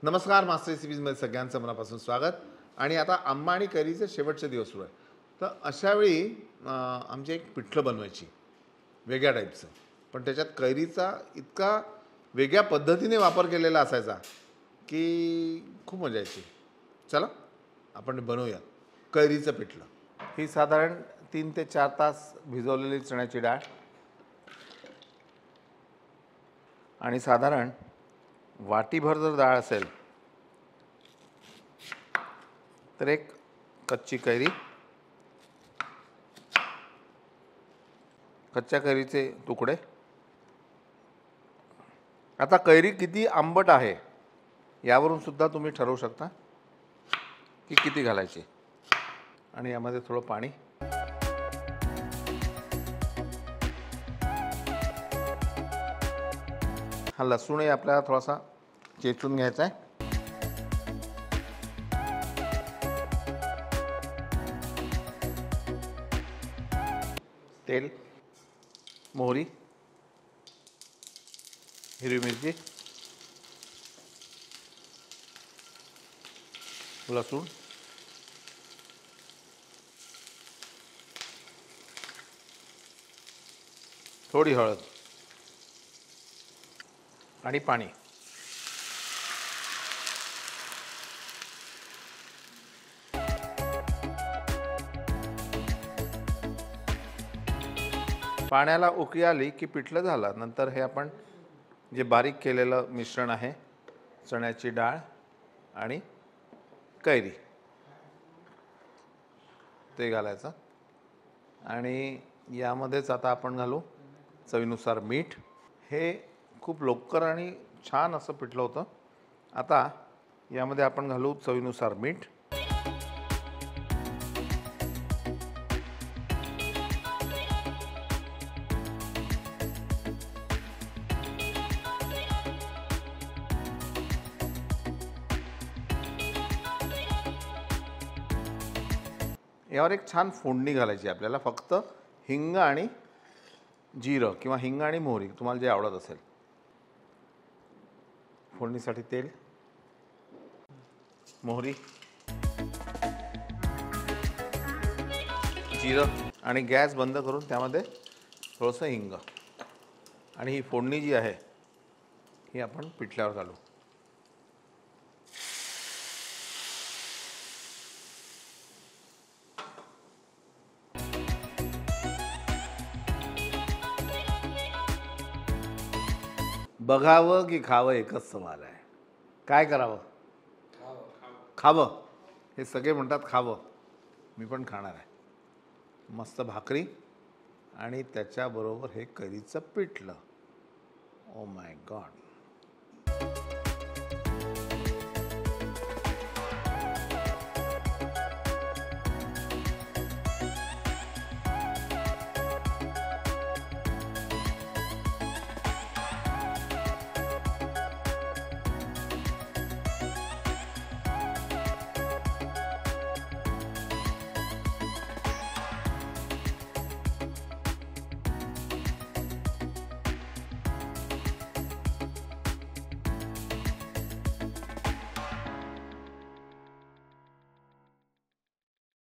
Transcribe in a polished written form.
नमस्कार मास्टर रेसिपीजमध्ये सगळ्यांचं मनापासून स्वागत. आणि आता आंबा आणि कैरीचे शेवटचे दिवस सुरू आहे. तर अशावेळी आमची एक पिठलं बनवायची वेगळ्या टाईपचं, पण त्याच्यात कैरीचा इतका वेगळ्या पद्धतीने वापर केलेला असायचा की खूप मजा यायची. चला आपण बनवूया कैरीचं पिठलं. ही साधारण 3 ते 4 तास भिजवलेली चण्याची डाळ आणि साधारण वाटीभर जर डाळ असेल तर एक कच्ची कैरी, कच्च्या कैरीचे तुकडे. आता कैरी किती आंबट आहे यावरून सुद्धा तुम्ही ठरवू शकता की किती घालायची. आणि यामध्ये थोडं पाणी, हा लसूणही आपल्याला थोडासा चेचून घ्यायचा आहे. तेल, मोहरी, हिरवी मिरची, लसूण, थोडी हळद आणि पाणी. पाण्याला उकळी आली की पिठलं झालं. नंतर हे आपण जे बारीक केलेलं मिश्रण आहे, चण्याची डाळ आणि कैरी, ते घालायचं. आणि यामध्येच आता आपण घालू चवीनुसार मीठ. हे खूप लवकर आणि छान असं पिठलं होतं. आता यामध्ये आपण घालू चवीनुसार मीठ, यावर एक छान फोडणी घालायची आपल्याला. फक्त हिंग आणि जिरं किंवा हिंग आणि मोहरी, तुम्हाला जे आवडत असेल. फोडणीसाठी तेल, मोहरी, जिरं आणि गॅस बंद करून त्यामध्ये थोडंसं हिंग. आणि ही फोडणी जी आहे ही आपण पिठल्यावर घालू. बघावं की खावं एकच सवाल आहे. काय करावं? खावं. हे सगळे म्हणतात खावं, मी पण खाणार आहे. मस्त भाकरी आणि त्याच्याबरोबर हे कैरीचं पिठलं. Oh my God.